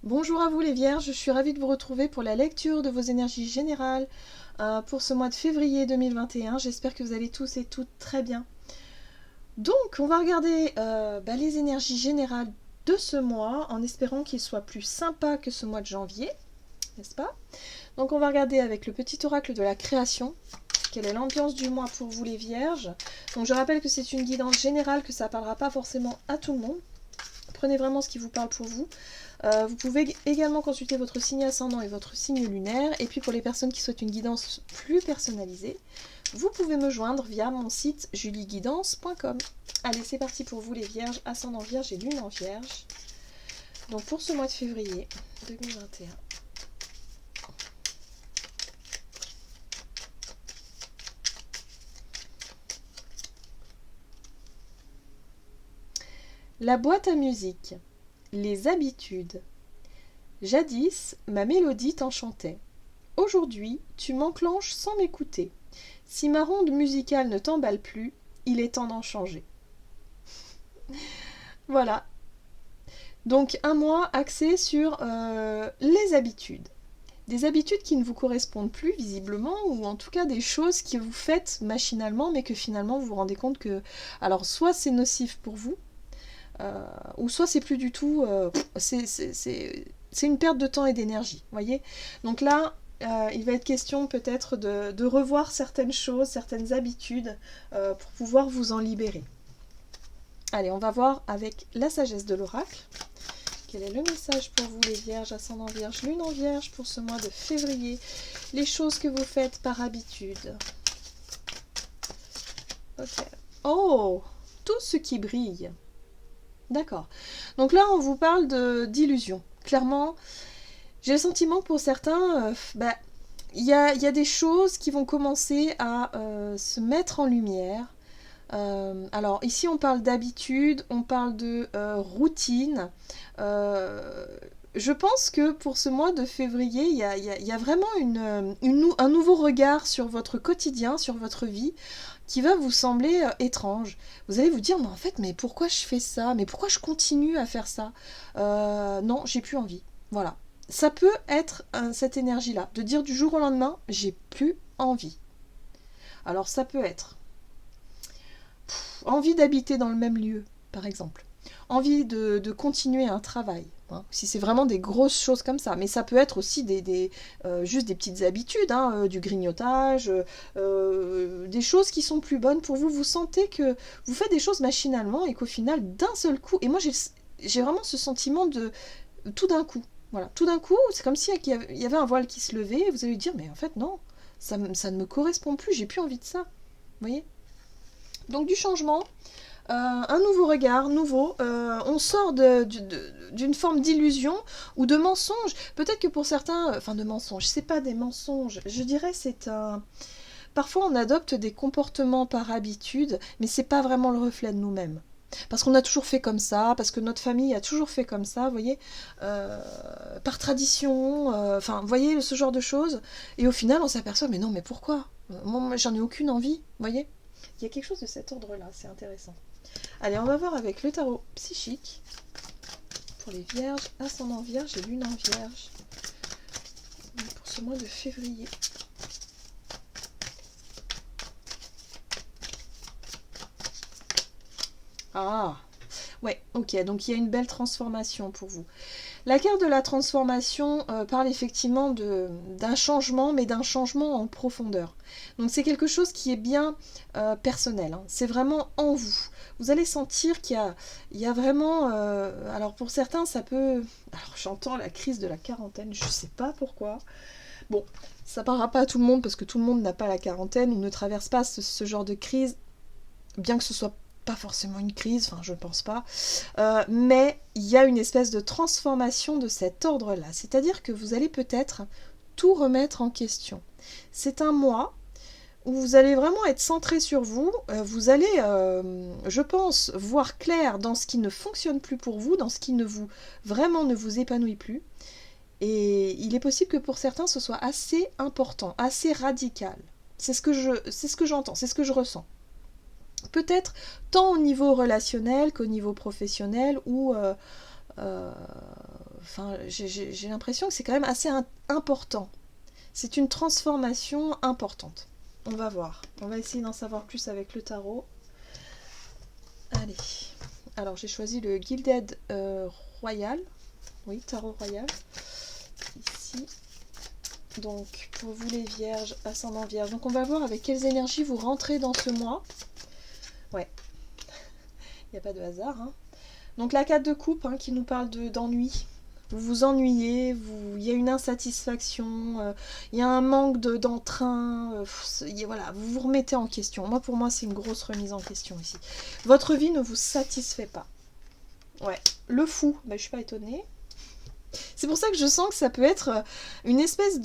Bonjour à vous les Vierges, je suis ravie de vous retrouver pour la lecture de vos énergies générales pour ce mois de février 2021. J'espère que vous allez tous et toutes très bien. Donc, on va regarder les énergies générales de ce mois en espérant qu'il soit plus sympa que ce mois de janvier, n'est-ce pas? Donc, on va regarder avec le petit oracle de la création. Quelle est l'ambiance du mois pour vous les Vierges? Donc, je rappelle que c'est une guidance générale, que ça ne parlera pas forcément à tout le monde. Prenez vraiment ce qui vous parle pour vous. Vous pouvez également consulter votre signe ascendant et votre signe lunaire. Et puis pour les personnes qui souhaitent une guidance plus personnalisée, vous pouvez me joindre via mon site julieguidance.com. Allez, c'est parti pour vous les Vierges, ascendant Vierge et lune en Vierge. Donc pour ce mois de février 2021. La boîte à musique. Les habitudes. Jadis, ma mélodie t'enchantait. Aujourd'hui, tu m'enclenches sans m'écouter. Si ma ronde musicale ne t'emballe plus, il est temps d'en changer. Voilà. Donc un mois axé sur les habitudes. Des habitudes qui ne vous correspondent plus visiblement, ou en tout cas des choses que vous faites machinalement, mais que finalement vous vous rendez compte que, alors soit c'est nocif pour vous, ou soit c'est plus du tout, c'est une perte de temps et d'énergie, voyez. Donc là, il va être question peut-être de revoir certaines choses, certaines habitudes, pour pouvoir vous en libérer. Allez, on va voir avec la sagesse de l'oracle. Quel est le message pour vous les Vierges, ascendant Vierge, lune en Vierge pour ce mois de février? Les choses que vous faites par habitude. Ok. Oh, tout ce qui brille. D'accord. Donc là, on vous parle d'illusion. Clairement, j'ai le sentiment que pour certains, il y a des choses qui vont commencer à se mettre en lumière. Alors ici, on parle d'habitude, on parle de routine. Je pense que pour ce mois de février, il y a vraiment un nouveau regard sur votre quotidien, sur votre vie, qui va vous sembler étrange. Vous allez vous dire, mais pourquoi je fais ça? Mais pourquoi je continue à faire ça? Non, j'ai plus envie. Voilà. Ça peut être cette énergie-là, de dire du jour au lendemain, j'ai plus envie. Alors ça peut être envie d'habiter dans le même lieu, par exemple. Envie de continuer un travail. Hein, si c'est vraiment des grosses choses comme ça. Mais ça peut être aussi juste des petites habitudes, hein, du grignotage, des choses qui sont plus bonnes pour vous. Vous sentez que vous faites des choses machinalement et qu'au final, d'un seul coup, et moi j'ai vraiment ce sentiment de tout d'un coup. Voilà, tout d'un coup, c'est comme s'il y avait un voile qui se levait et vous allez dire, mais en fait non, ça ne me correspond plus, j'ai plus envie de ça. Vous voyez? Donc du changement, un nouveau regard, nouveau. On sort d'une forme d'illusion ou de mensonge. Peut-être que pour certains, enfin de mensonges, c'est pas des mensonges. Je dirais c'est un. Parfois on adopte des comportements par habitude, mais c'est pas vraiment le reflet de nous-mêmes. Parce qu'on a toujours fait comme ça, parce que notre famille a toujours fait comme ça, vous voyez, par tradition, enfin, vous voyez, ce genre de choses. Et au final, on s'aperçoit, mais non, mais pourquoi? Moi, j'en ai aucune envie, vous voyez. Il y a quelque chose de cet ordre-là, c'est intéressant. Allez, on va voir avec le tarot psychique pour les vierges, ascendant vierge et lune en vierge pour ce mois de février. Ah, ouais, ok, donc il y a une belle transformation pour vous. La carte de la transformation parle effectivement d'un changement, mais d'un changement en profondeur. Donc c'est quelque chose qui est bien personnel, hein. C'est vraiment en vous. Vous allez sentir il y a vraiment... alors pour certains, ça peut... Alors j'entends la crise de la quarantaine, je ne sais pas pourquoi. Bon, ça ne parlera pas à tout le monde parce que tout le monde n'a pas la quarantaine ou ne traverse pas ce genre de crise, bien que ce soit pas forcément une crise, enfin je ne pense pas, mais il y a une espèce de transformation de cet ordre-là, c'est-à-dire que vous allez peut-être tout remettre en question. C'est un mois où vous allez vraiment être centré sur vous, vous allez, je pense, voir clair dans ce qui ne fonctionne plus pour vous, dans ce qui vraiment ne vous épanouit plus, et il est possible que pour certains ce soit assez important, assez radical. C'est ce que j'entends, c'est ce que je ressens. Peut-être tant au niveau relationnel qu'au niveau professionnel ou enfin, j'ai l'impression que c'est quand même assez important. C'est une transformation importante. On va voir. On va essayer d'en savoir plus avec le tarot. Allez. Alors, j'ai choisi le Gilded Royal. Oui, tarot royal. Ici. Donc, pour vous les vierges, ascendant vierge. Donc, on va voir avec quelles énergies vous rentrez dans ce mois. Ouais. Il n'y a pas de hasard. Hein. Donc, la 4 de coupe hein, qui nous parle d'ennui. Vous vous ennuyez, il y a une insatisfaction, il y a un manque d'entrain, voilà, vous vous remettez en question. Moi, pour moi, c'est une grosse remise en question ici. Votre vie ne vous satisfait pas. Ouais, le fou, ben, je suis pas étonnée. C'est pour ça que je sens que ça peut être une espèce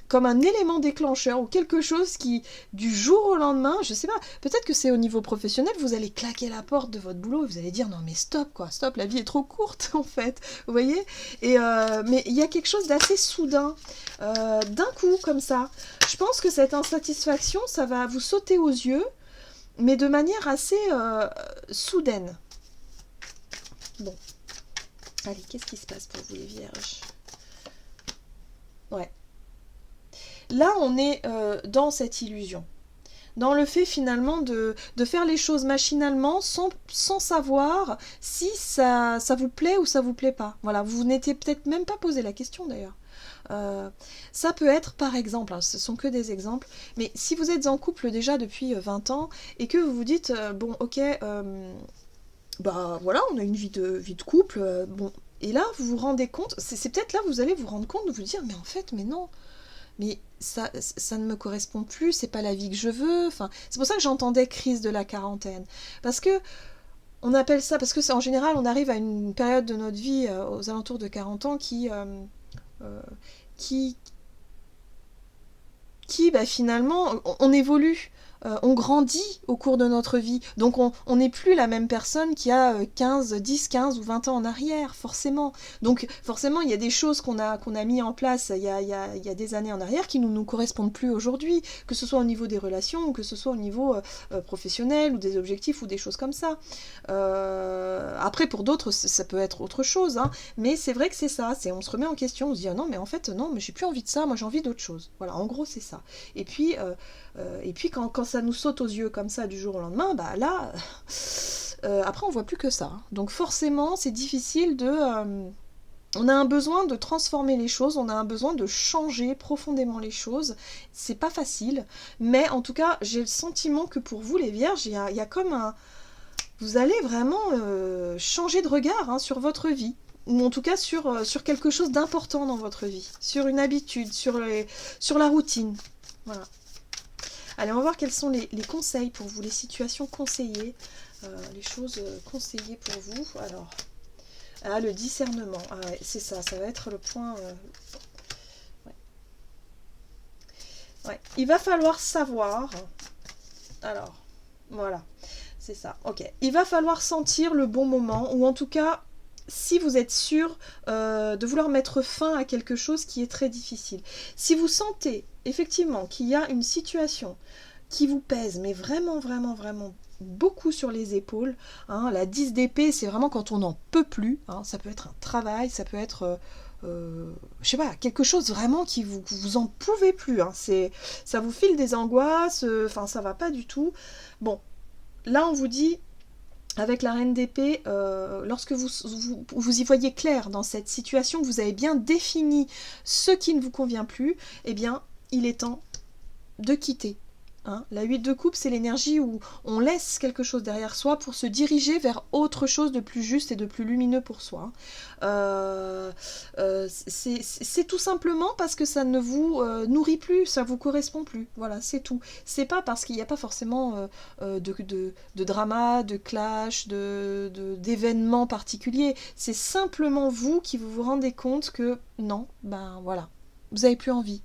comme un élément déclencheur ou quelque chose qui, du jour au lendemain, je sais pas, peut-être que c'est au niveau professionnel, vous allez claquer la porte de votre boulot et vous allez dire non mais stop quoi, stop, la vie est trop courte en fait, vous voyez. Et mais il y a quelque chose d'assez soudain, d'un coup comme ça. Je pense que cette insatisfaction, ça va vous sauter aux yeux, mais de manière assez soudaine. Bon, allez, qu'est-ce qui se passe pour vous les vierges? Ouais. Là, on est dans cette illusion, dans le fait finalement de faire les choses machinalement sans savoir si ça vous plaît ou ça vous plaît pas. Voilà, vous n'étiez peut-être même pas posé la question d'ailleurs. Ça peut être par exemple, hein, ce sont que des exemples, mais si vous êtes en couple déjà depuis 20 ans et que vous vous dites, bon ok, bah voilà, on a une vie de couple, bon, et là vous vous rendez compte, c'est peut-être là vous allez vous rendre compte de vous dire, mais en fait, mais non. Mais ça ne me correspond plus, c'est pas la vie que je veux. Enfin, c'est pour ça que j'entendais crise de la quarantaine. Parce que on appelle ça, parce que c'est en général, on arrive à une période de notre vie aux alentours de 40 ans euh, qui, bah, finalement, on évolue. On grandit au cours de notre vie. Donc on n'est plus la même personne qui a 10, 15 ou 20 ans en arrière, forcément. Donc forcément, il y a des choses qu'on a mis en place il y a des années en arrière qui ne nous correspondent plus aujourd'hui, que ce soit au niveau des relations ou que ce soit au niveau professionnel ou des objectifs ou des choses comme ça. Après, pour d'autres, ça peut être autre chose. Hein, mais c'est vrai que c'est ça. On se remet en question, on se dit ah non, mais en fait, non, mais j'ai plus envie de ça, moi j'ai envie d'autre chose. Voilà, en gros, c'est ça. Et puis quand ça nous saute aux yeux comme ça du jour au lendemain, bah là, après on voit plus que ça. Hein. Donc forcément, c'est difficile on a un besoin de transformer les choses, on a un besoin de changer profondément les choses. C'est pas facile, mais en tout cas, j'ai le sentiment que pour vous, les vierges, il y a comme un... Vous allez vraiment changer de regard hein, sur votre vie. Ou en tout cas sur quelque chose d'important dans votre vie. Sur une habitude, sur la routine. Voilà. Allez, on va voir quels sont les conseils pour vous, les situations conseillées, les choses conseillées pour vous. Alors, le discernement, ouais, c'est ça va être le point... Ouais. Ouais. Il va falloir savoir... Alors, voilà, c'est ça, ok. Il va falloir sentir le bon moment, ou en tout cas... Si vous êtes sûr de vouloir mettre fin à quelque chose qui est très difficile. Si vous sentez effectivement qu'il y a une situation qui vous pèse, mais vraiment, vraiment, vraiment beaucoup sur les épaules, hein, la 10 d'épée, c'est vraiment quand on n'en peut plus. Hein, ça peut être un travail, ça peut être... je sais pas, quelque chose vraiment qui vous en pouvez plus. Hein, ça vous file des angoisses, enfin ça va pas du tout. Là on vous dit... Avec la reine d'épée, lorsque vous y voyez clair dans cette situation, que vous avez bien défini ce qui ne vous convient plus, eh bien, il est temps de quitter. Hein. La 8 de coupe, c'est l'énergie où on laisse quelque chose derrière soi pour se diriger vers autre chose de plus juste et de plus lumineux pour soi. C'est tout simplement parce que ça ne vous nourrit plus, ça vous correspond plus. Voilà, c'est tout. C'est pas parce qu'il n'y a pas forcément de drama, de clash, d'événements particuliers. C'est simplement vous qui vous rendez compte que non, ben voilà, vous n'avez plus envie.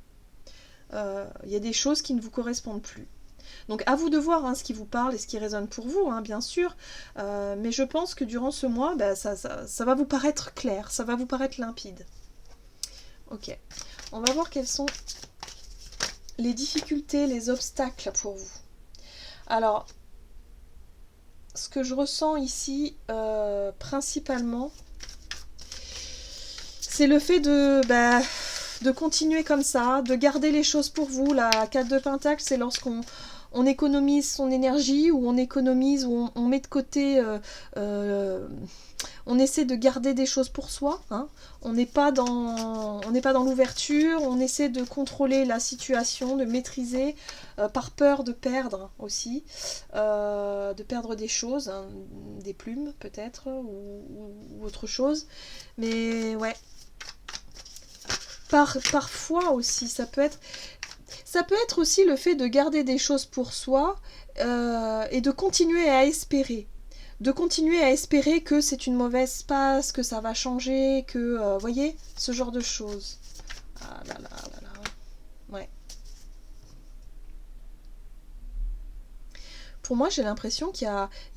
Y a des choses qui ne vous correspondent plus. Donc à vous de voir hein, ce qui vous parle et ce qui résonne pour vous, hein, bien sûr. Mais je pense que durant ce mois, bah, ça va vous paraître clair, ça va vous paraître limpide. Ok. On va voir quelles sont les difficultés, les obstacles pour vous. Alors, ce que je ressens ici, principalement, C'est le fait de continuer comme ça, de garder les choses pour vous. La 4 de Pentacle, c'est lorsqu'on économise son énergie, ou on économise, ou on met de côté, on essaie de garder des choses pour soi, hein. On n'est pas dans l'ouverture, on essaie de contrôler la situation, de maîtriser, par peur de perdre aussi, de perdre des choses, hein, des plumes peut-être, ou autre chose. Mais ouais, parfois aussi, ça peut être aussi le fait de garder des choses pour soi, et de continuer à espérer. De continuer à espérer que c'est une mauvaise passe, que ça va changer, que... voyez, ce genre de choses. Ah là là là là. Ouais. Pour moi, j'ai l'impression qu'il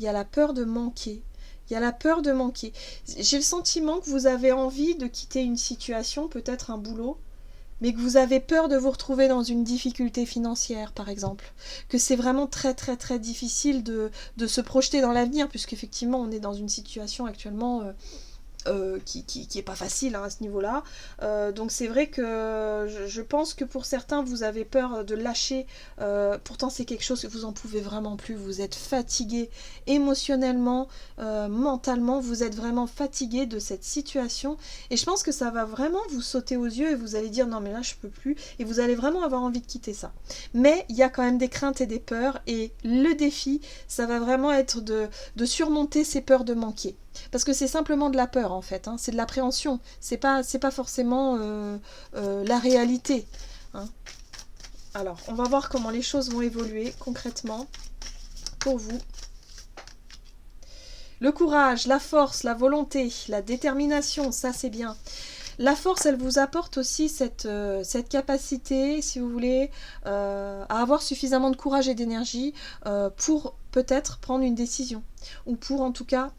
y a la peur de manquer. Il y a la peur de manquer. J'ai le sentiment que vous avez envie de quitter une situation, peut-être un boulot, mais que vous avez peur de vous retrouver dans une difficulté financière, par exemple. Que c'est vraiment très très très difficile de se projeter dans l'avenir, puisqu'effectivement on est dans une situation actuellement, qui est pas facile, hein, à ce niveau-là. Donc c'est vrai que je pense que pour certains, vous avez peur de lâcher. Pourtant, c'est quelque chose que vous en pouvez vraiment plus. Vous êtes fatigué émotionnellement, mentalement. Vous êtes vraiment fatigué de cette situation. Et je pense que ça va vraiment vous sauter aux yeux et vous allez dire non mais là je peux plus. Et vous allez vraiment avoir envie de quitter ça. Mais il y a quand même des craintes et des peurs. Et le défi, ça va vraiment être de surmonter ces peurs de manquer. Parce que c'est simplement de la peur en fait, hein. C'est de l'appréhension, c'est pas forcément la réalité, hein. Alors, on va voir comment les choses vont évoluer concrètement pour vous. Le courage, la force, la volonté, la détermination, ça c'est bien. La force, elle vous apporte aussi cette capacité, si vous voulez, à avoir suffisamment de courage et d'énergie, pour peut-être prendre une décision, ou pour en tout cas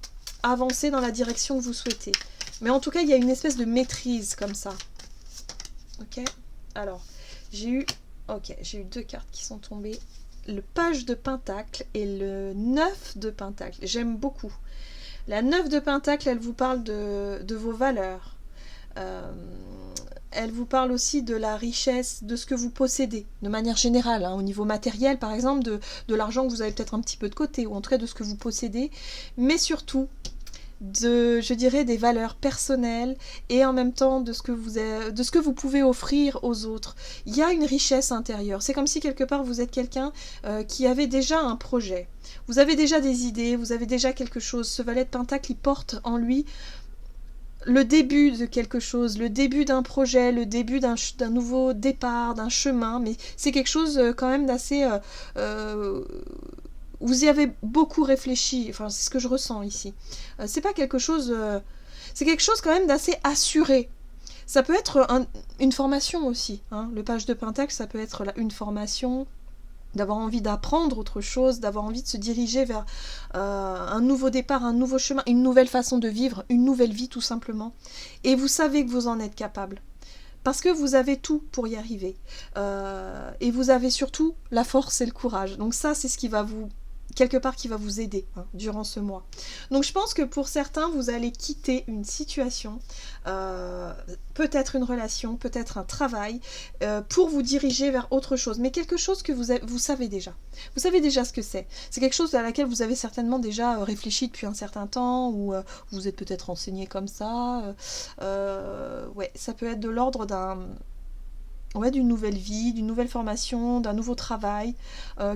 avancer dans la direction que vous souhaitez. Mais en tout cas, il y a une espèce de maîtrise comme ça. Ok. Alors, j'ai eu deux cartes qui sont tombées. Le page de Pentacle et le 9 de Pentacle. J'aime beaucoup. La 9 de Pentacle, elle vous parle de vos valeurs. Elle vous parle aussi de la richesse, de ce que vous possédez, de manière générale, hein, au niveau matériel, par exemple, de l'argent que vous avez peut-être un petit peu de côté, ou en tout cas de ce que vous possédez, mais surtout je dirais, des valeurs personnelles, et en même temps de ce que vous pouvez offrir aux autres. Il y a une richesse intérieure. C'est comme si quelque part vous êtes quelqu'un, qui avait déjà un projet. Vous avez déjà des idées, vous avez déjà quelque chose. Ce valet de Pentacle, il porte en lui le début de quelque chose, le début d'un projet, le début d'un nouveau départ, d'un chemin, mais c'est quelque chose quand même d'assez... vous y avez beaucoup réfléchi, enfin c'est ce que je ressens ici. C'est pas quelque chose... c'est quelque chose quand même d'assez assuré. Ça peut être une formation aussi, hein. Le page de Pentacle, ça peut être une formation, d'avoir envie d'apprendre autre chose, d'avoir envie de se diriger vers un nouveau départ, un nouveau chemin, une nouvelle façon de vivre, une nouvelle vie tout simplement. Et vous savez que vous en êtes capable. Parce que vous avez tout pour y arriver. Et vous avez surtout la force et le courage. Donc ça, c'est ce qui va vous... quelque part qui va vous aider, hein, durant ce mois. Donc je pense que pour certains, vous allez quitter une situation, peut-être une relation, peut-être un travail, pour vous diriger vers autre chose, mais quelque chose que vous savez déjà. Vous savez déjà ce que c'est. C'est quelque chose à laquelle vous avez certainement déjà réfléchi depuis un certain temps, ou vous êtes peut-être renseigné comme ça. Ouais, ça peut être de l'ordre d'une nouvelle vie, d'une nouvelle formation, d'un nouveau travail,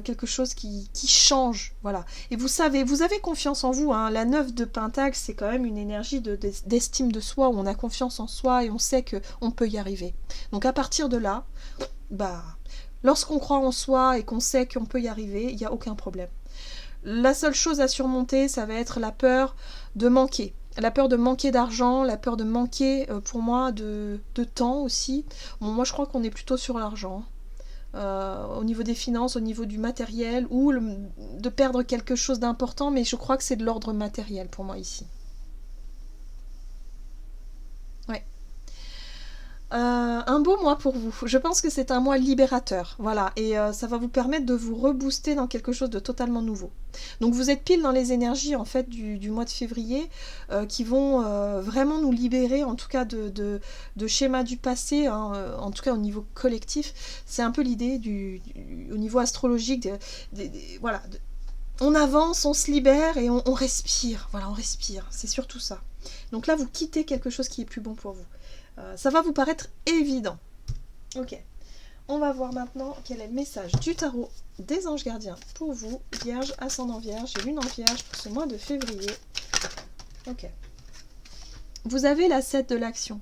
quelque chose qui change, voilà. Et vous savez, vous avez confiance en vous, hein. La 9 de Pentacle, c'est quand même une énergie d'estime de soi, où on a confiance en soi et on sait qu'on peut y arriver. Donc à partir de là, lorsqu'on croit en soi et qu'on sait qu'on peut y arriver, il n'y a aucun problème. La seule chose à surmonter, ça va être la peur de manquer. La peur de manquer d'argent, la peur de manquer, pour moi, de temps aussi. Bon, moi, je crois qu'on est plutôt sur l'argent. Au niveau des finances, au niveau du matériel, ou de perdre quelque chose d'important, mais je crois que c'est de l'ordre matériel pour moi ici. Ouais. Un beau mois pour vous. Je pense que c'est un mois libérateur, voilà, et ça va vous permettre de vous rebooster dans quelque chose de totalement nouveau. Donc vous êtes pile dans les énergies en fait du mois de février qui vont vraiment nous libérer, en tout cas de schémas du passé, hein, en tout cas au niveau collectif. C'est un peu l'idée au niveau astrologique, voilà. On avance, on se libère et on respire. Voilà, on respire. C'est surtout ça. Donc là, vous quittez quelque chose qui est plus bon pour vous. Ça va vous paraître évident. Ok. On va voir maintenant quel est le message du tarot des anges gardiens pour vous, Vierge, ascendant Vierge et Lune en Vierge pour ce mois de février. Ok. Vous avez la 7 de l'action.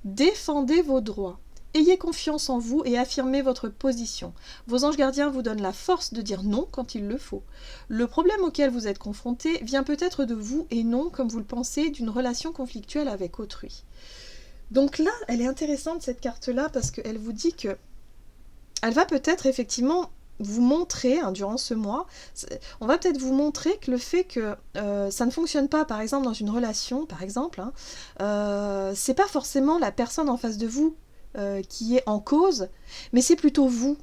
Défendez vos droits. Ayez confiance en vous et affirmez votre position. Vos anges gardiens vous donnent la force de dire non quand il le faut. Le problème auquel vous êtes confronté vient peut-être de vous et non, comme vous le pensez, d'une relation conflictuelle avec autrui. Donc là, elle est intéressante cette carte-là parce qu'elle vous dit que elle va peut-être effectivement vous montrer, hein, durant ce mois, on va peut-être vous montrer que le fait que ça ne fonctionne pas, par exemple, dans une relation, par exemple, hein, c'est pas forcément la personne en face de vous qui est en cause, mais c'est plutôt vous.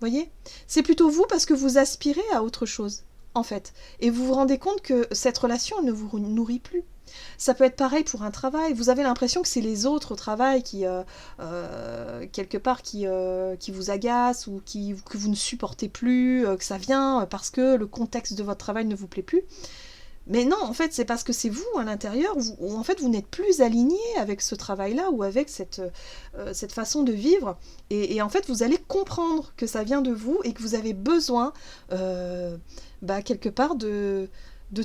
Voyez ? C'est plutôt vous parce que vous aspirez à autre chose, en fait. Et vous vous rendez compte que cette relation ne vous nourrit plus. Ça peut être pareil pour un travail. Vous avez l'impression que c'est les autres au travail qui, quelque part, qui vous agacent ou que vous ne supportez plus, que ça vient parce que le contexte de votre travail ne vous plaît plus. Mais non, en fait, c'est parce que c'est vous, à l'intérieur, où en fait, vous n'êtes plus aligné avec ce travail-là ou avec cette façon de vivre. Et en fait, vous allez comprendre que ça vient de vous et que vous avez besoin, quelque part, de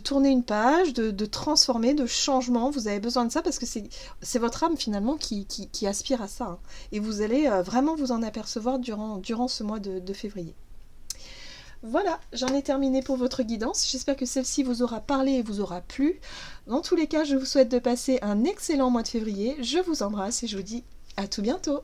tourner une page, de transformer, de changement. Vous avez besoin de ça parce que c'est votre âme, finalement, qui aspire à ça. Hein. Et vous allez vraiment vous en apercevoir durant ce mois de février. Voilà, j'en ai terminé pour votre guidance. J'espère que celle-ci vous aura parlé et vous aura plu. Dans tous les cas, je vous souhaite de passer un excellent mois de février. Je vous embrasse et je vous dis à tout bientôt.